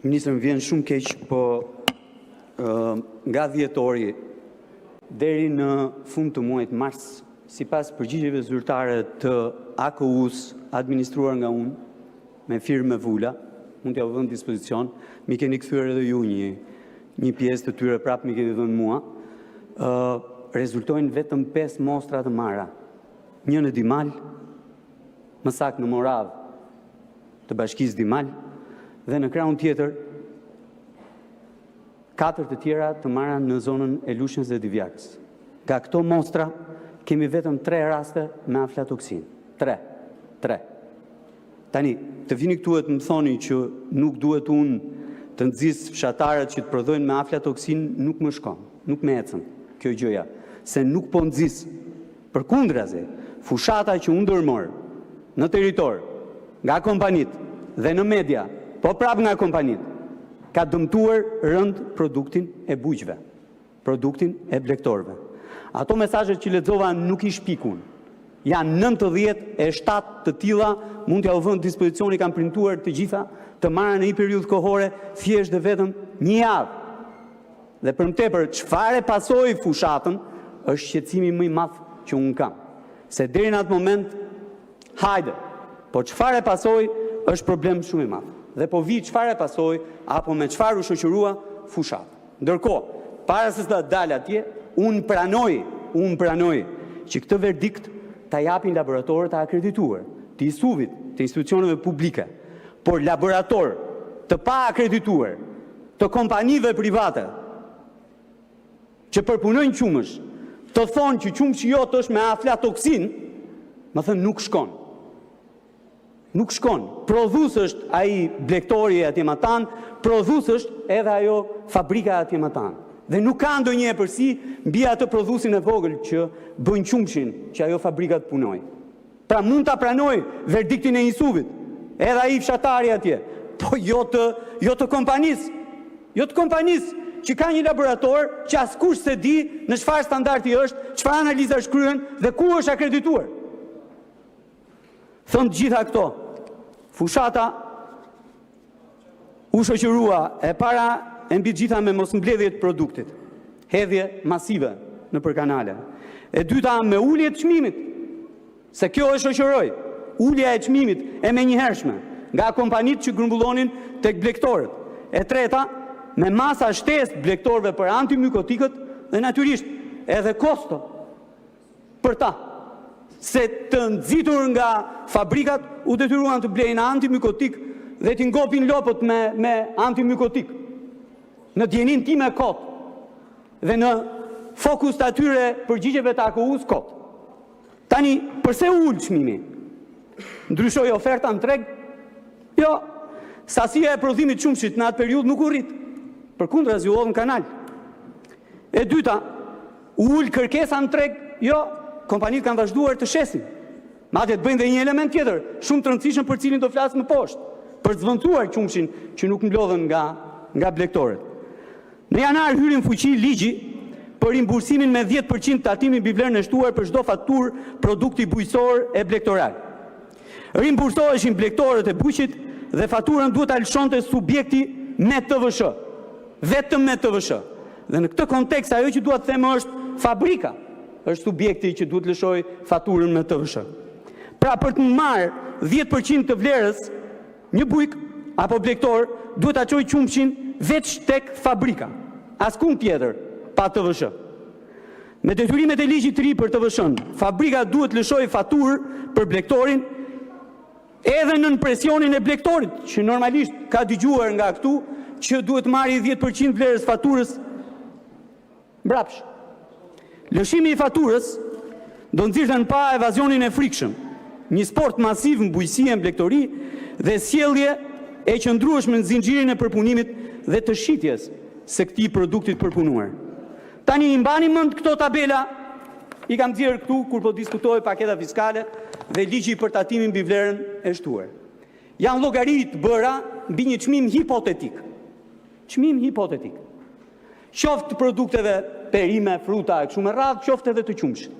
Ministrën vjen shumë keq, po nga dhjetori deri në fund të muajit mars, sipas përgjigjeve zyrtare të AKU-s administruar nga unë, me firmë vula, mund t'ja vënë dispozicion, mi keni kthyer edhe ju një pjesë të tyre prapë mi keni dhënë mua, rezultojnë vetëm 5 mostra të marra. Një në Dimal, më saktë në Moravë të Bashkisë Dimal, dhe në krahun tjetër 4 të tjera të marra në zonën e Lushnjës dhe Divjakës. Nga këto mostra kemi vetëm 3 raste me aflatoksin. 3. Tani, të vini këtu e të më thoni që nuk duhet unë të nxis fshatarët që të prodhojnë me aflatoksin, nuk më shkon, nuk më ecën kjo gjëja, se nuk po nxis. Përkundrazi, fushata që unë ndërmor në territor nga kompanit dhe në media, po prapë nga kompanit, ka dëmtuar rënd produktin e bujqve, produktin e blektorve. Ato mesazhet që lexova nuk I shpikun. Janë 97 të tilla, mund t'ja u vënë dispozicioni, kanë printuar të gjitha, të marrë në një periudhë kohore, thjesht dhe vetëm një javë. Dhe për më tepër, çfarë pasoi fushatën, është shqetësimi më I madh që unë kam. Se deri në atë moment, hajde, po çfarë pasoi është problem shumë I madh. Dhe po vi çfarë pasoi, apo me çfarë u shoqërua fushatë. Ndërkohë, para se të dalë atje, unë pranoj që këtë verdikt ta japin laboratorët e akredituar, të ISUV-it, të institucioneve publike, por laborator të pa akredituar, të kompanive private, që përpunojnë qumësh, të thonë që qumëshi jotë është me aflatoksin, më thënë nuk shkon. Nuk shkon. Prodhues është ai blektori e Atjematan, prodhues është edhe ajo fabrika e Atjematan. Dhe nuk ka ndonjë epërsi mbi atë prodhuesin e vogël që bën qumshin që ajo fabrika të punoj. Pra mund ta pranoj verdiktin e ISUV-it, edhe ai fshatari atje, po jo të kompanisë. Jo të kompanisë që ka një laborator që askush se di në çfarë standardi është, çfarë analiza është kryen dhe ku është akredituar. Thënë të gjitha këto, fushata u shoqërua e para e mbi gjitha me mos mbledhje të produktit, hedhje masive në për kanale. E dyta me ulje të çmimit, se kjo e shoqëroi, ulja e çmimit e menjëhershme nga kompanitë që grumbullonin tek blektorët. E treta me masa shtesë blektorëve për antimykotikët dhe natyrisht edhe kosto për ta. Se të nxitur nga fabrikat u detyruan të blejnë antimykotik dhe t'i ngopin lopët me antimykotik. Në djenin time kot dhe në fokus të atyre përgjigjeve të AKU-s kot. Tani, përse u ullë çmimi? Ndryshoi oferta në treg? Jo, sasia e prodhimit qumshit në atë periudhë nuk u rrit. Përkundrazi u hodh në kanal. E dyta, u ullë kërkesa në treg? Jo, kompanitë kanë vazhduar të shesin. Madje të bëjnë dhe një element tjetër, shumë të rëndësishëm për cilin do flasë më poshtë, për të zvendosur qumshin që nuk mblodhen nga blektorët. Në janar hyri në fuqi ligji për rimbursimin me 10% tatimin mbi vlerën e shtuar për çdo faturë produkti bujqësor e blektoral. Rimbursoheshin blektorët e bujqit dhe faturën duhet ta lëshonte subjekti me TVSH, vetëm me TVSH. Dhe në këtë kontekst ajo që dua të them është fabrika është subjekti që duhet lëshoj faturën me TVSH. Pra për të marrë 10% të vlerës, një bujk apo blektor duhet ta çojë qumshin veç tek fabrika, askund tjetër pa TVSH. Me detyrimet e ligjit të ri për TVSH-n, fabrika duhet lëshoj faturë për blektorin edhe nën presionin e blektorit, që normalisht ka dëgjuar nga këtu që duhet marrë 10% vlerës faturës mbrapsht. Lëshimi I faturës do nxirrten pa evazionin e frikshëm, një sport masiv në bujqësi e blektori dhe sjellje e qëndrueshme në zinxhirin e përpunimit dhe të shitjes së këtij produktit përpunuar. Tani I mbani mend këto tabela, I kam nxjerrë këtu kur po diskutoj paketa fiskale dhe ligji për tatimin mbi vlerën e shtuar. Janë llogari të bëra mbi një çmim hipotetik. Çmim hipotetik. Qoftë të produkteve perime, fruta e kështu me radhë, qoftë edhe të qumshit.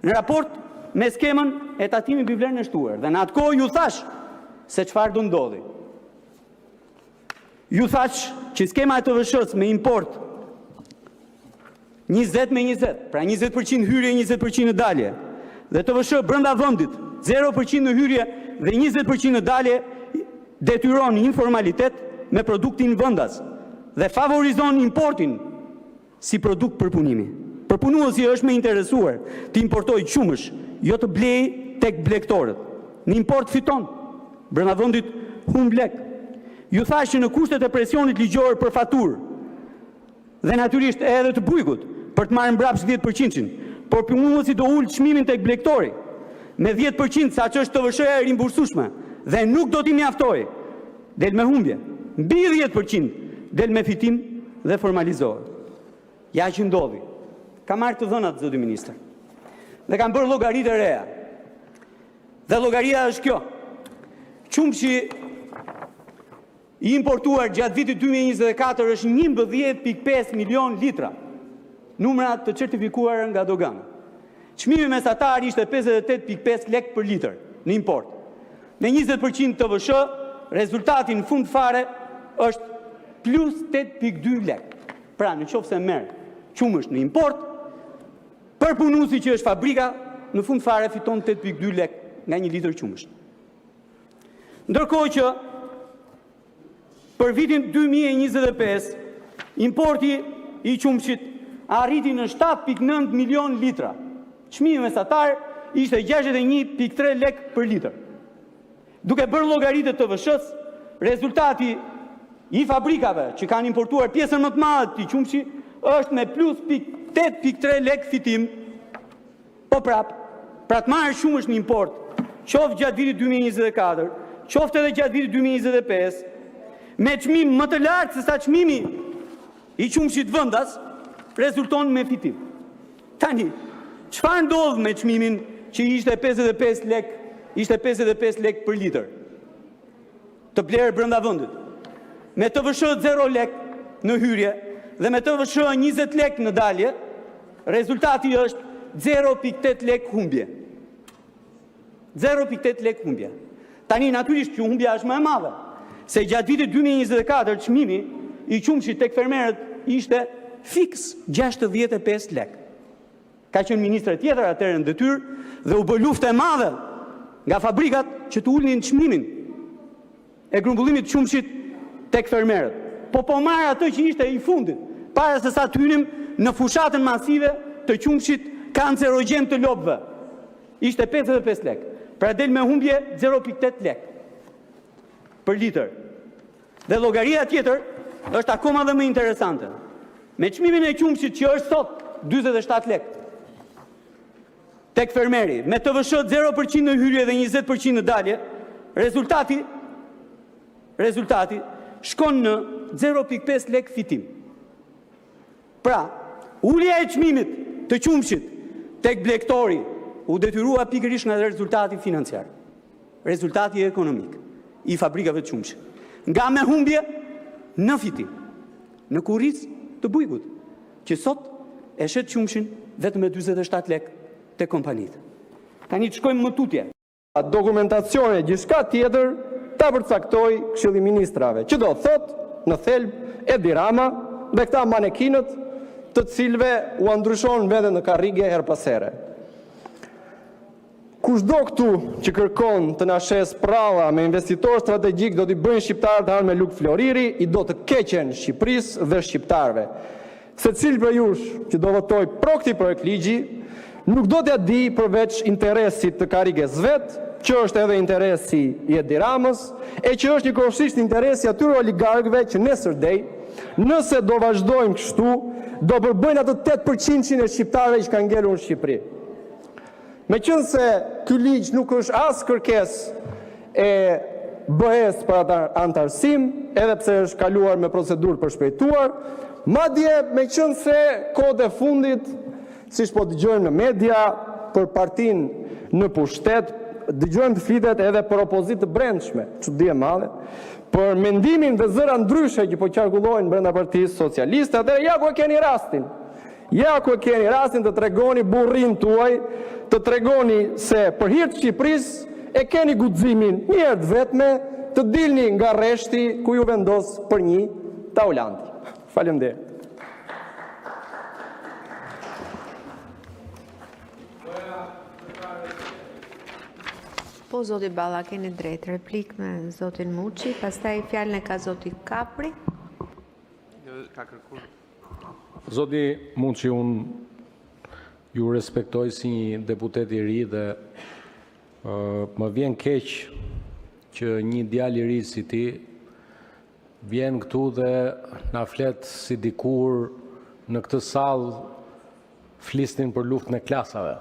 Në raport me skemën e tatimit mbi vlerën e shtuar. Dhe në atë kohë ju thash se çfarë do ndodhi. Ju thash që skema e TVSH-s me import 20-20, pra 20% hyrje, 20% dalje, dhe TVSH brenda vendit 0% në hyrje dhe 20% në dalje, detyron informalitet me produktin vendas dhe favorizon importin si produkt përpunimi. Përpunuesi është më interesuar të importojë qumësh, jo të blej tek blegtorët. Në import fiton, brenda vendit humb lek. Ju thash që në kushtet e presionit ligjor për faturë dhe natyrisht edhe të bujkut për të marrë mbrapsht 10%, por punuesi do ul çmimin tek blegtori me 10% sa që është TVSH-ja e rimbursueshme dhe nuk do t'i mjaftojë. Del me humbje. Mbi 10% del me fitim dhe formalizohet. Ja që ndodhi. Ka marrë të dhënat, zoti ministër. Dhe kam bërë llogaritë e reja. Dhe llogaria është kjo. Qumshi i importuar gjatë vitit 2024 është 11.5 milion litra. Numrat të certifikuar nga dogana. Çmimi mesatar ishte 58.5 lek për litër në import. Me 20% TVSH, rezultati në fund fare është plus 8.2 lek. Pra, në qoftë se merr qumësh në import, për punuesi që është fabrika, në fund fare fiton 8.2 lek nga 1 litër qumësh. Ndërkohë që për vitin 2025, importi i qumshit arriti në 7.9 milion litra. Çmimi mesatar ishte 61.3 lek për litër. Duke bërë llogaritë të TVSH-s, rezultati i fabrikave që kanë importuar pjesën më të madhe të qumshi është me plus 8.3 lek fitim. Po prap, pra të marrë qumësh në import, qoftë gjatë vitit 2024, qoftë edhe gjatë vitit 2025, me çmim më të lartë se sa çmimi i qumshit vendas, rezulton me fitim. Tani, çfarë ndodh me çmimin që ishte 55 lek për litër të blerë brenda vendit? Me TVSH 0 lek në hyrje dhe me TVSH 20 lek në dalje, rezultati është 0.8 lek humbje. 0.8 lek humbje. Tani natyrisht që humbja është më e madhe, se gjatë vitit 2024 çmimi i qumshit tek fermerët ishte fiks 65 lek. Ka qenë ministër tjetër atëherë në detyrë dhe u bë luftë e madhe nga fabrikat që të ulnin çmimin e grumbullimit të qumshit tek fermerët. Po marr atë që ishte i fundit, para se sa të hynim në fushatën masive të qumshit kancerogjen të lopëve. Ishte 55 lek. Pra del me humbje 0.8 lek për litër. Dhe llogaria tjetër është akoma dhe më interesante. Me çmimin e qumshit që është sot 47 lek tek fermeri, me TVSH 0% në hyrje dhe 20% në dalje, rezultati shkon në 0.5 lek fitim. Pra, ulja e çmimit të qumshit tek blegtori u detyrua pikërisht nga rezultati financiar, rezultati ekonomik i fabrikave të qumshit. Nga me humbje në fitim, në kurriz të bujkut, që sot e shet qumshin vetëm me 47 lek të kompanitë. Tani të shkojmë më tutje. Dokumentacione gjithçka tjetër ta përcaktoi Këshilli i Ministrave, që do thot në thelb Edi Rama dhe këta manekinët të cilëve u ndryshon veten në karrige her pas here. Kushdo këtu që kërkon të na shes pralla me investitor strategjik do t'i bëjnë shqiptarët hanë me luk floriri, i do të keqen Shqipërisë dhe shqiptarëve. Secili prej jush që do votoj pro këtij projekt ligji nuk do t'ja di përveç interesit të karriges vet, që është edhe interesi i Edi Ramës, e që është njëkohësisht interesi atyre oligarkëve që nesër dej, nëse do vazhdojmë kështu, do përbëjnë atë 8% e shqiptarëve që kanë ngelur në Shqipëri. Meqense ky ligj nuk është as kërkesë e BE-s për antarësim, edhe pse është kaluar me procedurë përshpejtuar, madje meqense kohët e fundit, siç po dëgjojmë në media, për partinë në pushtet, dëgjojmë të flitet edhe për opozitë të brendshme, çudi e madhe, për mendimin dhe zëra ndryshe që po qarkullojnë brenda Partisë Socialiste. Atëherë ja ku e keni rastin. Ja ku e keni rastin të tregoni burrin tuaj, të tregoni se për hir të Shqipërisë e keni guximin një herë të vetme të dilni nga rreshti ku ju vendos për një taulanti. Faleminderit. Po, zoti Balla, keni drejt. Replik me zotin Muçi, pastaj fjalën e ka zoti Kapri. Zoti Muçi, unë ju respektoj si një deputet i ri dhe më vjen keq që një djalë i ri si ti vjen këtu dhe na flet si dikur në këtë sallë flisnin për luftën e klasave.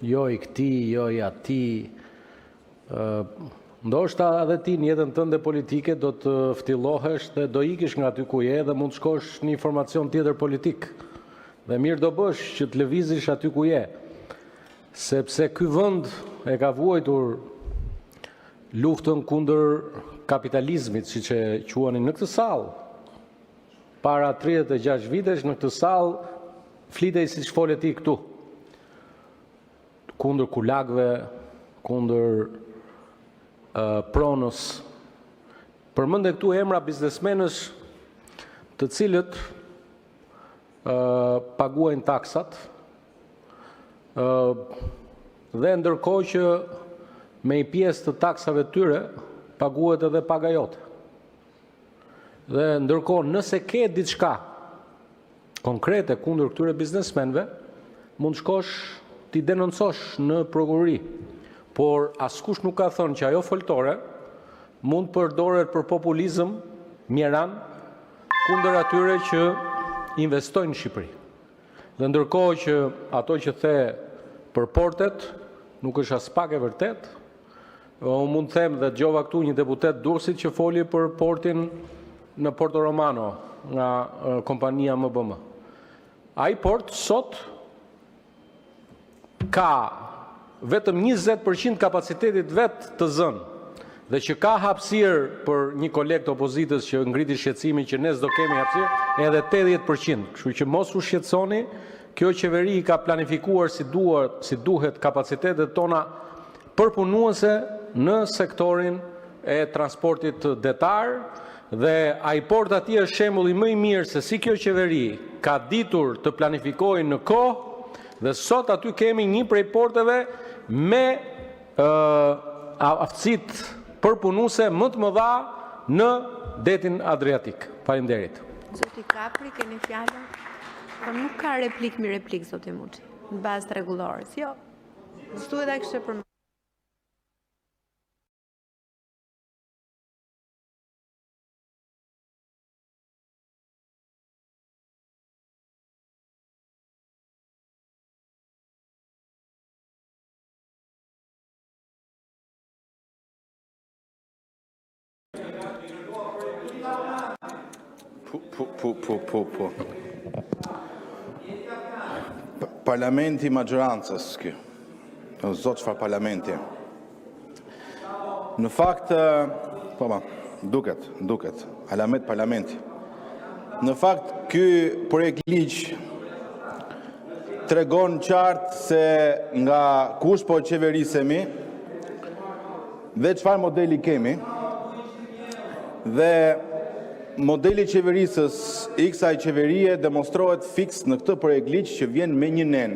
Jo i këtij, jo i atij. Ndoshta edhe ti në jetën tënde politike do të ftillohesh dhe do ikish nga aty ku je dhe mund të shkosh në një formacion tjetër politik. Dhe mirë do bësh që të lëvizish aty ku je. Sepse ky vend e ka vuajtur luftën kundër kapitalizmit, siç e quanin në këtë sallë. Para 36 vitesh në këtë sallë flitej siç folet ti këtu. Kundër kulakëve, kundër pronës. Përmende këtu emra biznesmenësh të cilët paguajnë taksat dhe ndërkohë që me i pjesë të taksave tyre paguhet edhe paga jote. Dhe ndërkohë nëse ke diçka konkrete kundër këtyre biznesmenëve, mund shkosh ti denoncosh në prokurori. Por askush nuk ka thënë që ajo foltore mund përdoret për populizëm mjeran kundër atyre që investojnë në Shqipëri. Dhe ndërkohë që ato që the për portet nuk është as pak e vërtet, unë mund të them dhe dëgjova këtu një deputet Durrësit që foli për portin në Porto Romano nga kompania MBM. Ai port sot ka vetëm 20% kapacitetit vetë të zënë dhe që ka hapësirë për një koleg të opozitës që ngriti shqetësimin që ne s'do kemi hapësirë edhe 80%. Kështu që mos u shqetësoni, kjo qeveri ka planifikuar si duhet kapacitetet tona përpunuese në sektorin e transportit detar dhe ai port atje është shembulli më i mirë se si kjo qeveri ka ditur të planifikojë në kohë dhe sot aty kemi një prej porteve me aftësitë përpunuese më të mëdha në detin Adriatik. Faleminderit. Zoti Kapri, keni fjalën? Po nuk ka replik mi replik, zoti Muçi, në bazë rregullore. Jo. S'duhet ai kishte për Po. Parlamenti i maggiorancës ky. O zot çfarë parlamenti. Në fakt, duket, alamet parlamenti. Në fakt, ky projekt ligj tregon qartë se nga kush po qeverisemi dhe çfarë modeli kemi dhe modeli qeverisës i kësaj qeverie demonstrohet fiks në këtë projekt ligj që vjen me një nen.